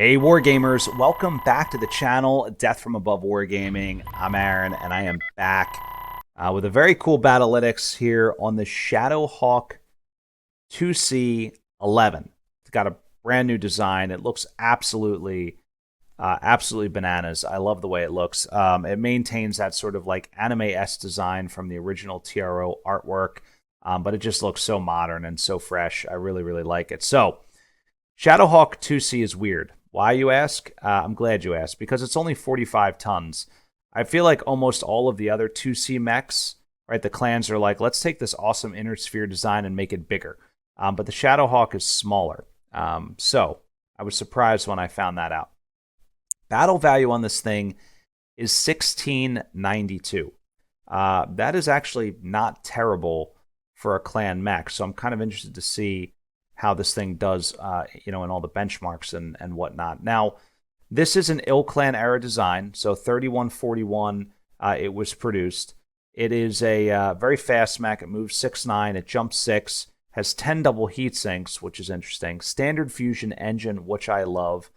Hey Wargamers, welcome back to the channel, Death From Above Wargaming. I'm Aaron, and I am back with a very cool Battlytics here on the Shadow Hawk IIC 11. It's got a brand new design. It looks absolutely bananas. I love the way it looks. It maintains that sort of like anime-esque design from the original TRO artwork, but it just looks so modern and so fresh. I really, really like it. So, Shadow Hawk IIC is weird. Why, you ask? I'm glad you asked, because it's only 45 tons. I feel like almost all of the other 2C mechs, right, the clans are like, let's take this awesome inner sphere design and make it bigger. But the Shadow Hawk is smaller. So I was surprised when I found that out. Battle value on this thing is 1692. That is actually not terrible for a clan mech, so I'm kind of interested to see how this thing does, in all the benchmarks and whatnot. Now, this is an ilClan era design, so 3141 it was produced. It is a very fast mech. It moves 6'9", it jumps 6, has 10 double heat sinks, which is interesting. Standard fusion engine, which I love.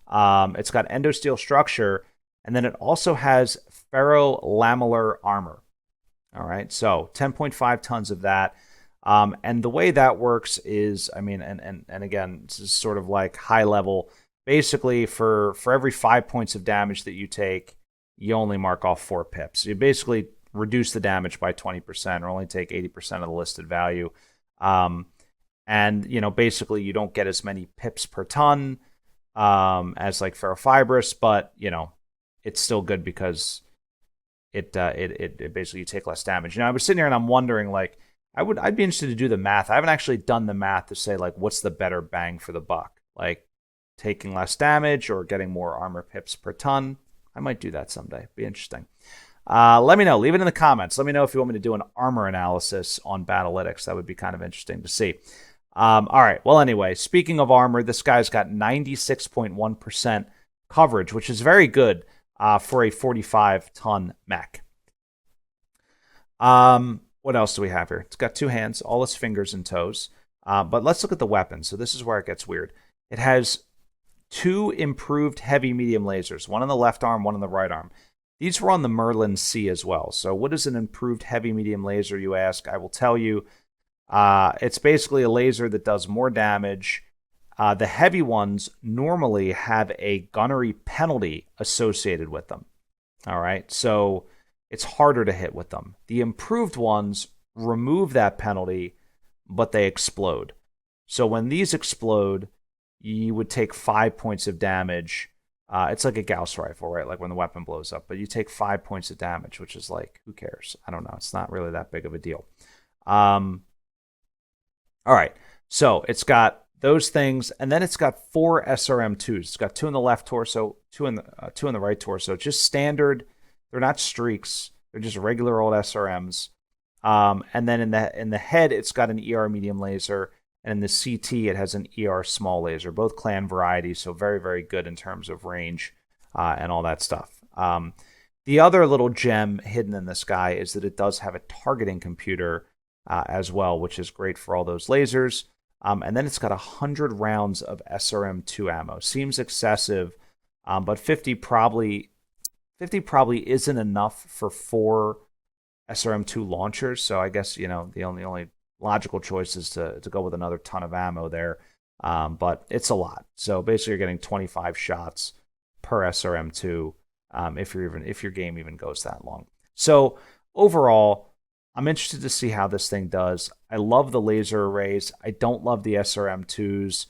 It's got endosteel structure, and then it also has ferro-lamellor armor. All right, so 10.5 tons of that. And the way that works is, and again, this is sort of like high level. Basically, for every 5 points of damage that you take, you only mark off 4 pips. You basically reduce the damage by 20%, or only take 80% of the listed value. Basically, you don't get as many pips per ton as like ferrofibrous, but it's still good because it basically you take less damage. I was sitting here and I'm wondering, like, I'd be interested to do the math. I haven't actually done the math to say, like, what's the better bang for the buck? Like, taking less damage or getting more armor pips per ton? I might do that someday. Be interesting. Let me know. Leave it in the comments. Let me know if you want me to do an armor analysis on Battlytics. That would be kind of interesting to see. All right. Well, anyway, speaking of armor, this guy's got 96.1% coverage, which is very good for a 45-ton mech. What else do we have here? It's got 2 hands, all its fingers and toes. But let's look at the weapon. So this is where it gets weird. It has 2 improved heavy medium lasers, one on the left arm, one on the right arm. These were on the Merlin C as well. So what is an improved heavy medium laser, you ask? I will tell you. It's basically a laser that does more damage. The heavy ones normally have a gunnery penalty associated with them. All right, so it's harder to hit with them. The improved ones remove that penalty, but they explode. So when these explode, you would take 5 points of damage. It's like a Gauss rifle, right? Like when the weapon blows up. But you take 5 points of damage, which is like, who cares? I don't know. It's not really that big of a deal. All right. So it's got those things, and then it's got 4 SRM2s. It's got 2 in the left torso, 2 in the right torso. Just standard. They're not streaks. They're just regular old SRMs. And then in the head, it's got an ER medium laser, and in the CT, it has an ER small laser. Both clan varieties, so very, very good in terms of range and all that stuff. The other little gem hidden in this guy is that it does have a targeting computer as well, which is great for all those lasers. And then it's got 100 rounds of SRM2 ammo. Seems excessive, but 50 probably isn't enough for 4 SRM2 launchers. So I guess, the only logical choice is to go with another ton of ammo there. But it's a lot. So basically you're getting 25 shots per SRM2 if your game even goes that long. So overall, I'm interested to see how this thing does. I love the laser arrays. I don't love the SRM2s.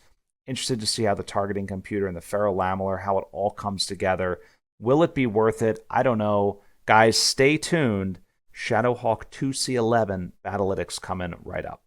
Interested to see how the targeting computer and the ferro-lamellor, how it all comes together. Will it be worth it? I don't know. Guys, stay tuned. Shadow Hawk IIC 11 Battlytics coming right up.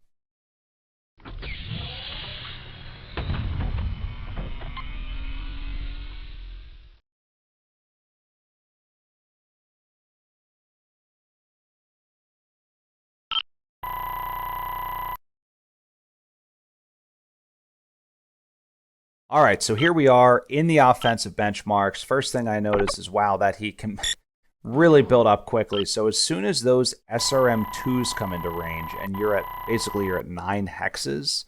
All right, so here we are in the offensive benchmarks. First thing I notice is, wow, that heat can really build up quickly. So as soon as those SRM2s come into range, and you're at 9 hexes,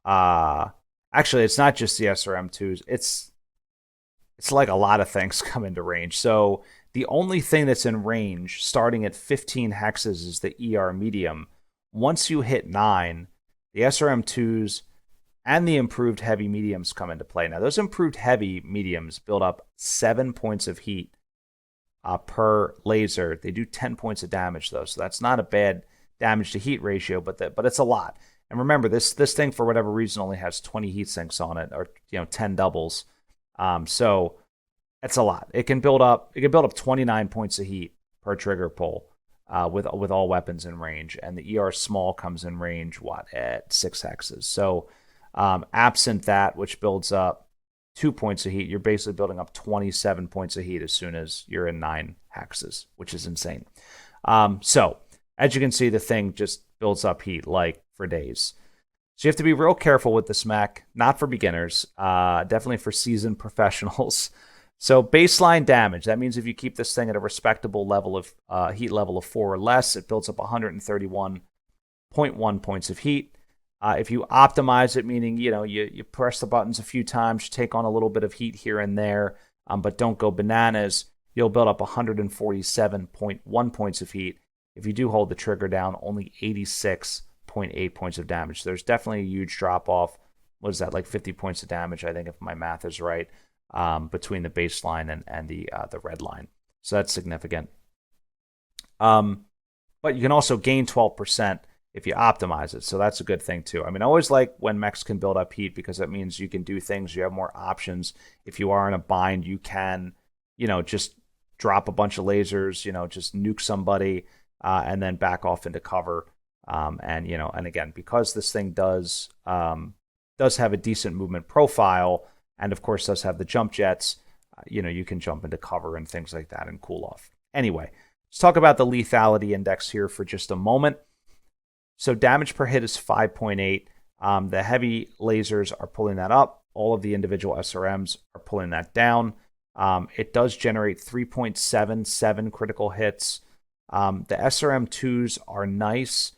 Actually, it's not just the SRM2s. It's it's like a lot of things come into range. So the only thing that's in range starting at 15 hexes is the ER medium. Once you hit 9, the SRM2s and the improved heavy mediums come into play. Now, those improved heavy mediums build up 7 points of heat per laser. They do 10 points of damage, though, so that's not a bad damage to heat ratio, but it's a lot. And remember, this thing, for whatever reason, only has 20 heat sinks on it, or 10 doubles. So that's a lot. It can build up 29 points of heat per trigger pull with all weapons in range, and the ER small comes in range at 6 hexes. So absent that, which builds up 2 points of heat, you're basically building up 27 points of heat as soon as you're in 9 hexes, which is insane. So as you can see, the thing just builds up heat like for days. So you have to be real careful with this mech, not for beginners, definitely for seasoned professionals. So baseline damage, that means if you keep this thing at a respectable level of heat level of 4 or less, it builds up 131.1 points of heat. If you optimize it, meaning you press the buttons a few times, you take on a little bit of heat here and there, but don't go bananas, you'll build up 147.1 points of heat. If you do hold the trigger down, only 86.8 points of damage. So there's definitely a huge drop off. What is that, like 50 points of damage, I think, if my math is right, between the baseline and the red line. So that's significant. But you can also gain 12% if you optimize it. So that's a good thing too. I mean, I always like when mechs can build up heat because that means you can do things, you have more options. If you are in a bind, you can, just drop a bunch of lasers, just nuke somebody, and then back off into cover. And again, because this thing does have a decent movement profile, and of course does have the jump jets, you can jump into cover and things like that and cool off. Anyway, let's talk about the lethality index here for just a moment. So damage per hit is 5.8. The heavy lasers are pulling that up. All of the individual SRMs are pulling that down. It does generate 3.77 critical hits. The SRM2s are nice.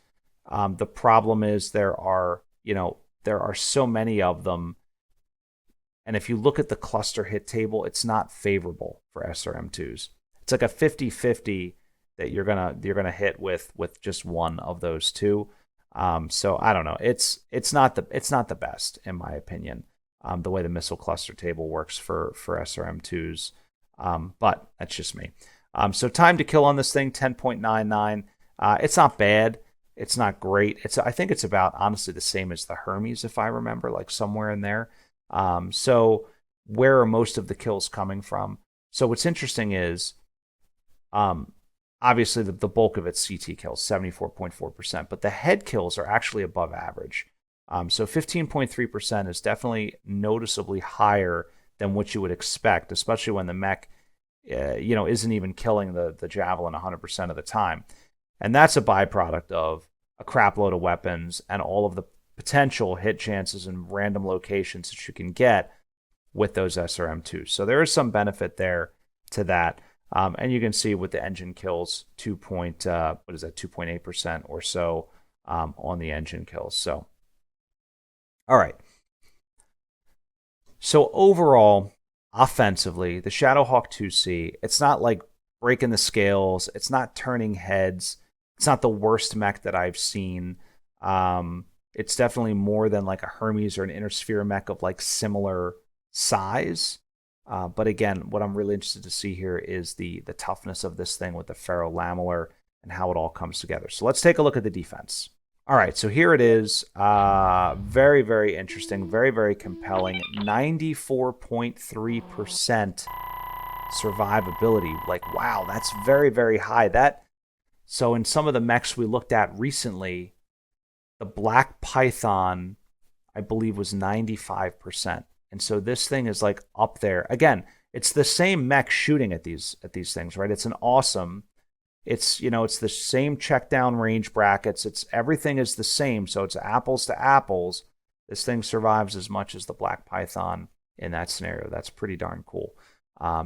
The problem is there are so many of them. And if you look at the cluster hit table, it's not favorable for SRM2s. It's like a 50-50 that you're gonna hit with just one of those two. So I don't know. It's not the best in my opinion. The way the missile cluster table works for SRM2s. But that's just me. So time to kill on this thing, 10.99. It's not bad. It's not great. I think it's about, honestly, the same as the Hermes, if I remember, like somewhere in there. So where are most of the kills coming from? So what's interesting is, obviously the bulk of it's CT kills, 74.4%, but the head kills are actually above average. So 15.3% is definitely noticeably higher than what you would expect, especially when the mech, isn't even killing the javelin 100% of the time. And that's a byproduct of a crap load of weapons and all of the potential hit chances in random locations that you can get with those SRM2s. So there is some benefit there to that. And you can see with the engine kills, 2.8% or so on the engine kills. So, all right. So overall, offensively, the Shadow Hawk IIC, it's not like breaking the scales. It's not turning heads. It's not the worst mech that I've seen. It's definitely more than like a Hermes or an Intersphere mech of like similar size. But again, what I'm really interested to see here is the toughness of this thing with the ferro-lamellor and how it all comes together. So let's take a look at the defense. All right, so here it is. Very, very interesting. Very, very compelling. 94.3% survivability. Like, wow, that's very, very high. So in some of the mechs we looked at recently, the Black Python, I believe, was 95%. And so this thing is like up there. Again, it's the same mech shooting at these things, right? It's the same check down range brackets. Everything is the same. So it's apples to apples. This thing survives as much as the Black Python in that scenario. That's pretty darn cool.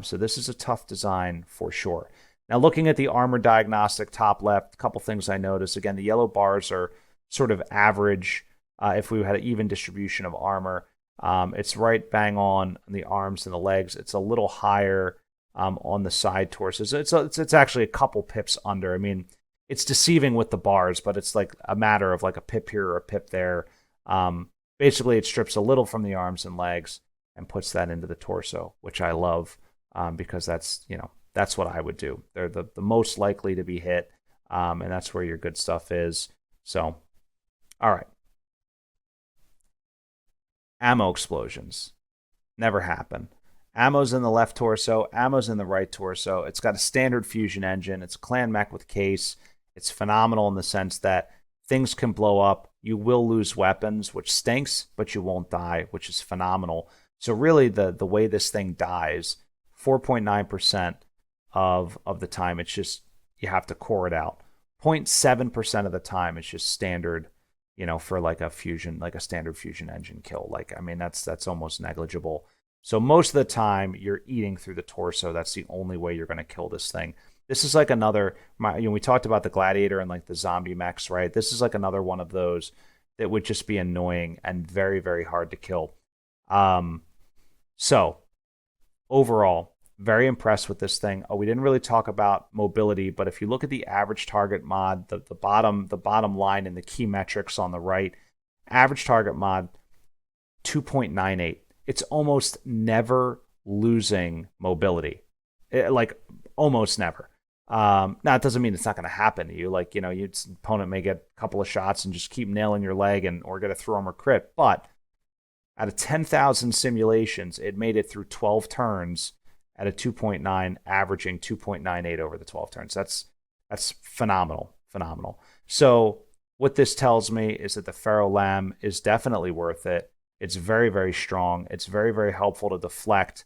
So this is a tough design for sure. Now looking at the armor diagnostic top left, a couple things I noticed. Again, the yellow bars are sort of average if we had an even distribution of armor. It's right bang on the arms and the legs. It's a little higher on the side torsos. It's actually a couple pips under. I mean, it's deceiving with the bars, but it's like a matter of like a pip here or a pip there. Basically, it strips a little from the arms and legs and puts that into the torso, which I love because that's what I would do. They're the most likely to be hit, and that's where your good stuff is. So, all right. Ammo explosions. Never happen. Ammo's in the left torso, ammo's in the right torso. It's got a standard fusion engine. It's a clan mech with case. It's phenomenal in the sense that things can blow up. You will lose weapons, which stinks, but you won't die, which is phenomenal. So really the way this thing dies, 4.9% of the time, it's just you have to core it out. 0.7% of the time it's just standard, for like a standard fusion engine kill. Like, I mean, that's almost negligible. So most of the time you're eating through the torso. That's the only way you're going to kill this thing. This is like another, we talked about the gladiator and like the zombie mechs, right? This is like another one of those that would just be annoying and very, very hard to kill. So overall, very impressed with this thing. We didn't really talk about mobility, but if you look at the average target mod, the bottom line and the key metrics on the right, average target mod 2.98. It's almost never losing mobility, like almost never. Now it doesn't mean it's not going to happen to you. Like, your opponent may get a couple of shots and just keep nailing your leg or get a throw or crit, but out of 10,000 simulations, it made it through 12 turns at a 2.9, averaging 2.98 over the 12 turns. That's phenomenal. So what this tells me is that the ferro-lam is definitely worth it. It's very, very strong. It's very, very helpful to deflect.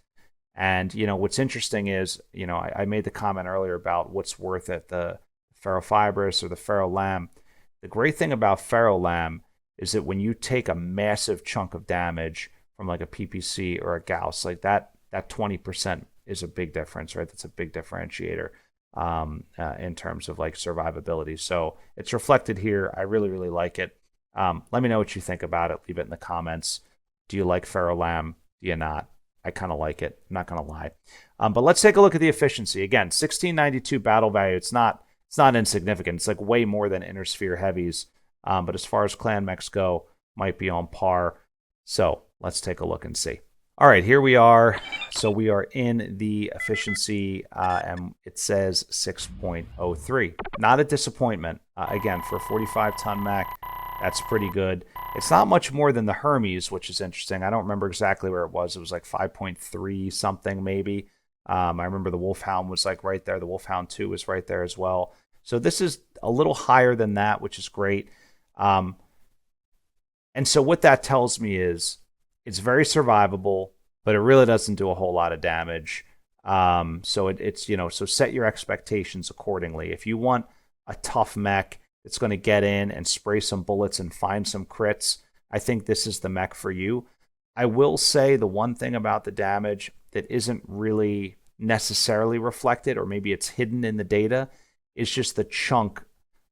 And, what's interesting is, I made the comment earlier about what's worth it, the ferrofibrous or the ferro-lam. The great thing about ferro-lam is that when you take a massive chunk of damage from like a PPC or a Gauss, like that 20% is a big difference, right? That's a big differentiator in terms of like survivability. So it's reflected here. I really, really like it. Let me know what you think about it. Leave it in the comments. Do you like ferro-lam? Do you not? I kind of like it. I'm not going to lie. But let's take a look at the efficiency. Again, 1692 battle value. It's not insignificant. It's like way more than Inner Sphere heavies. But as far as clan mechs go, might be on par. So let's take a look and see. All right, here we are. So we are in the efficiency, and it says 6.03. Not a disappointment. Again, for a 45-ton mech, that's pretty good. It's not much more than the Hermes, which is interesting. I don't remember exactly where it was. It was like 5.3 something maybe. I remember the Wolfhound was like right there. The Wolfhound 2 was right there as well. So this is a little higher than that, which is great. And so what that tells me is it's very survivable, but it really doesn't do a whole lot of damage. So it's so set your expectations accordingly. If you want a tough mech that's going to get in and spray some bullets and find some crits, I think this is the mech for you. I will say the one thing about the damage that isn't really necessarily reflected, or maybe it's hidden in the data, is just the chunk,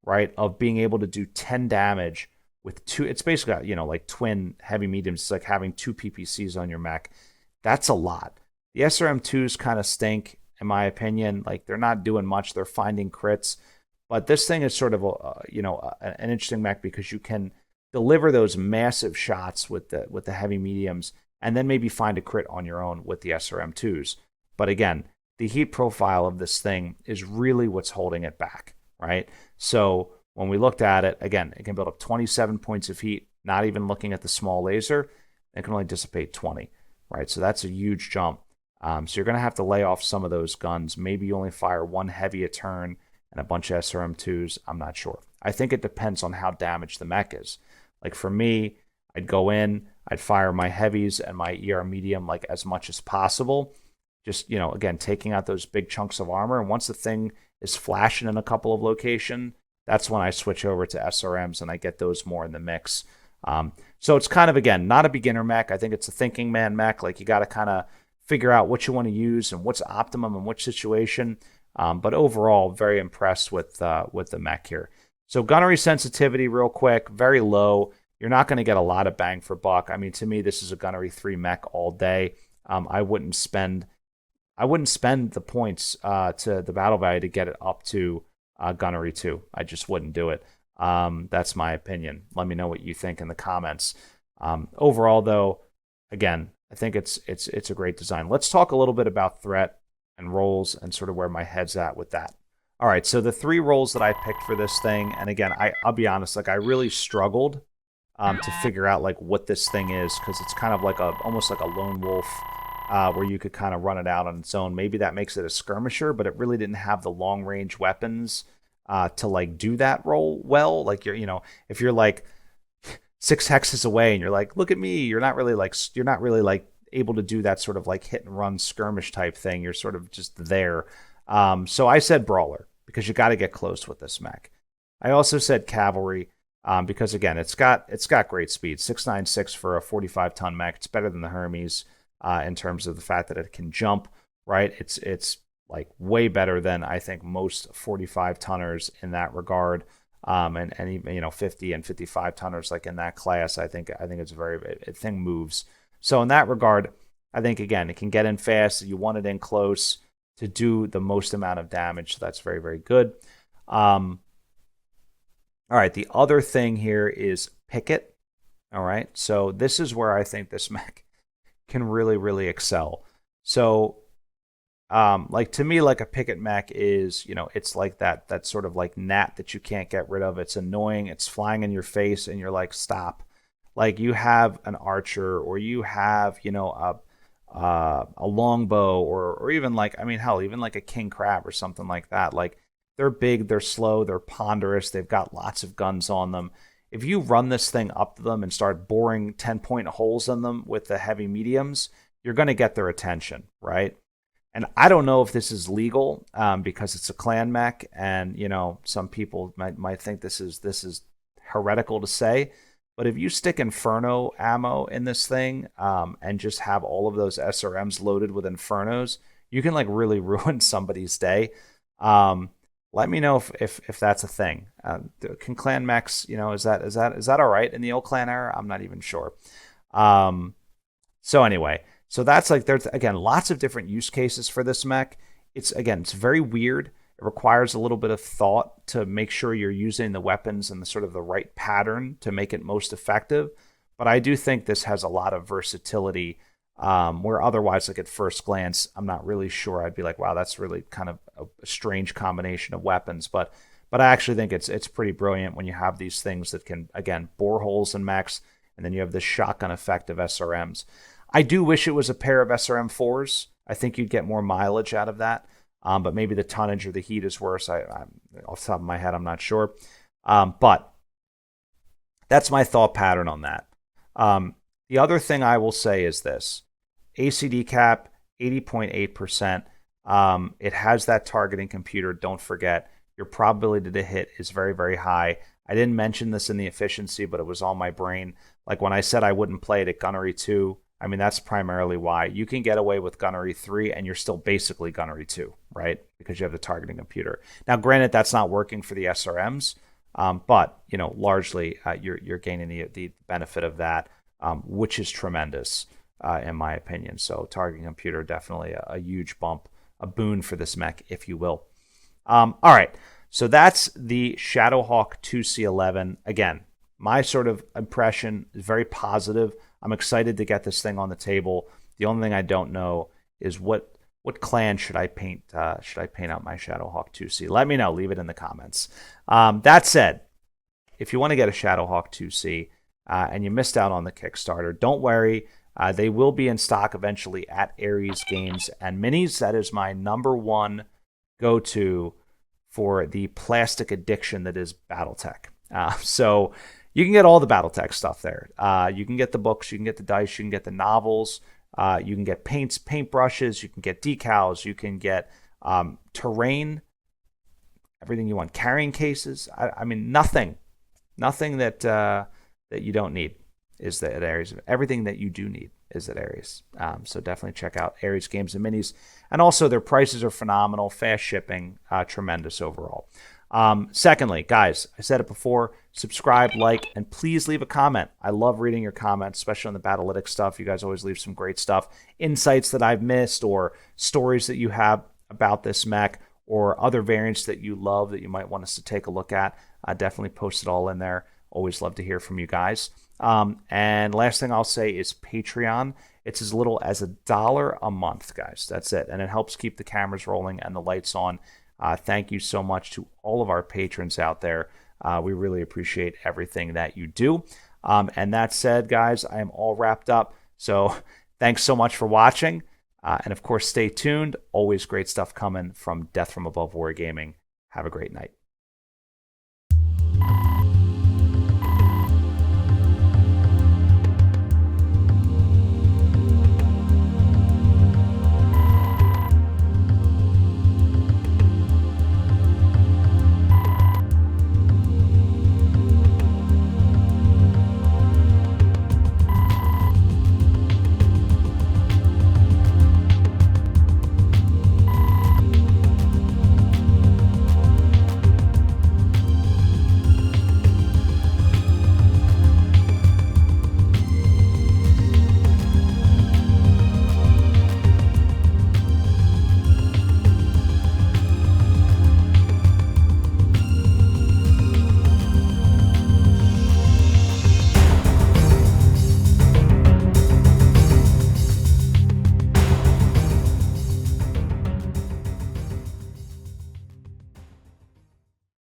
right, of being able to do 10 damage with two. It's basically, like twin heavy mediums. It's like having two PPCs on your mech. That's a lot. The SRM2s kind of stink, in my opinion. Like, they're not doing much. They're finding crits. But this thing is sort of an interesting mech because you can deliver those massive shots with the heavy mediums and then maybe find a crit on your own with the SRM2s. But again, the heat profile of this thing is really what's holding it back, right? So when we looked at it, again, it can build up 27 points of heat, not even looking at the small laser. It can only dissipate 20, right? So that's a huge jump. So you're going to have to lay off some of those guns. Maybe you only fire one heavy a turn and a bunch of SRM2s. I'm not sure. I think it depends on how damaged the mech is. Like for me, I'd go in, I'd fire my heavies and my ER medium like as much as possible. Just, again, taking out those big chunks of armor. And once the thing is flashing in a couple of locations, that's when I switch over to SRMs and I get those more in the mix. So it's kind of, again, not a beginner mech. I think it's a thinking man mech. Like, you got to kind of figure out what you want to use and what's optimum in which situation. But overall, very impressed with the mech here. So gunnery sensitivity, real quick, very low. you're not going to get a lot of bang for buck. I mean, to me, this is a Gunnery 3 mech all day. I wouldn't spend the points to the battle value to get it up to Gunnery 2. I just wouldn't do it. That's my opinion. Let me know what you think in the comments. Overall, though, again, I think it's a great design. Let's talk a little bit about threat and roles and sort of where my head's at with that. All right, so the 3 roles that I picked for this thing, and again, I'll be honest, like I really struggled to figure out like what this thing is, because it's kind of like almost like a lone wolf, where you could kind of run it out on its own. Maybe that makes it a skirmisher, but it really didn't have the long range weapons to like do that role well. Like if you're like 6 hexes away and you're like, look at me, you're not really like able to do that sort of like hit and run skirmish type thing. You're sort of just there. So I said brawler because you got to get close with this mech. I also said cavalry because again, it's got great speed, 696 for a 45-ton mech. It's better than the Hermes in terms of the fact that it can jump. Right? It's like way better than I think most 45-tonners in that regard. And even 50 and 55-tonners like in that class. I think it's it thing moves. So in that regard, I think again it can get in fast. You want it in close to do the most amount of damage. So that's very, very good. All right, the other thing here is picket. All right, so this is where I think this mech can really, really excel. So like to me, like a picket mech is, it's like that sort of like gnat that you can't get rid of. It's annoying. It's flying in your face and you're like, stop. Like you have an archer or you have, a longbow or even like, I mean, hell, even like a king crab or something like that. Like they're big, they're slow, they're ponderous. They've got lots of guns on them. If you run this thing up to them and start boring 10-point holes in them with the heavy mediums, you're going to get their attention, right? And I don't know if this is legal because it's a clan mech, and some people might think this is heretical to say. But if you stick Inferno ammo in this thing and just have all of those SRMs loaded with Infernos, you can like really ruin somebody's day. Let me know if that's a thing. Can clan mechs, is that all right in the ilClan era? I'm not even sure. So anyway. So that's like, there's, again, lots of different use cases for this mech. It's very weird. It requires a little bit of thought to make sure you're using the weapons in the sort of the right pattern to make it most effective. But I do think this has a lot of versatility where otherwise, like at first glance, I'm not really sure. I'd be like, wow, that's really kind of a strange combination of weapons. But I actually think it's pretty brilliant when you have these things that can, again, bore holes in mechs, and then you have this shotgun effect of SRMs. I do wish it was a pair of SRM4s. I think you'd get more mileage out of that. But maybe the tonnage or the heat is worse. I off the top of my head, I'm not sure. But that's my thought pattern on that. The other thing I will say is this. ACD cap, 80.8%. It has that targeting computer. Don't forget, your probability to hit is very, very high. I didn't mention this in the efficiency, but it was on my brain. Like when I said I wouldn't play it at Gunnery 2, I mean, that's primarily why. You can get away with Gunnery 3 and you're still basically Gunnery 2, right? Because you have the targeting computer. Now, granted, that's not working for the SRMs, but, largely you're gaining the benefit of that, which is tremendous, in my opinion. So targeting computer, definitely a huge bump, a boon for this mech, if you will. All right, so that's the Shadow Hawk IIC-11. Again, my sort of impression is very positive. I'm excited to get this thing on the table. The only thing I don't know is what clan should I paint out my Shadow Hawk IIC? Let me know. Leave it in the comments. That said, if you want to get a Shadow Hawk IIC and you missed out on the Kickstarter, don't worry. They will be in stock eventually at Ares Games and Minis. That is my number one go-to for the plastic addiction that is BattleTech. So you can get all the BattleTech stuff there. You can get the books, you can get the dice, you can get the novels, you can get paintbrushes, you can get decals, you can get terrain, everything you want, carrying cases. I mean, nothing that you don't need is at Ares. Everything that you do need is at Ares. So definitely check out Ares Games and Minis. And also their prices are phenomenal, fast shipping, tremendous overall. Secondly, guys, I said it before, subscribe, like, and please leave a comment. I love reading your comments, especially on the Battlytics stuff. You guys always leave some great stuff, insights that I've missed, or stories that you have about this mech, or other variants that you love that you might want us to take a look at. Definitely post it all in there. Always love to hear from you guys. And last thing I'll say is Patreon. It's as little as $1 a month, guys. That's it. And it helps keep the cameras rolling and the lights on. Thank you so much to all of our patrons out there. We really appreciate everything that you do. And that said, guys, I am all wrapped up. So thanks so much for watching. And of course, stay tuned. Always great stuff coming from Death From Above Wargaming. Have a great night.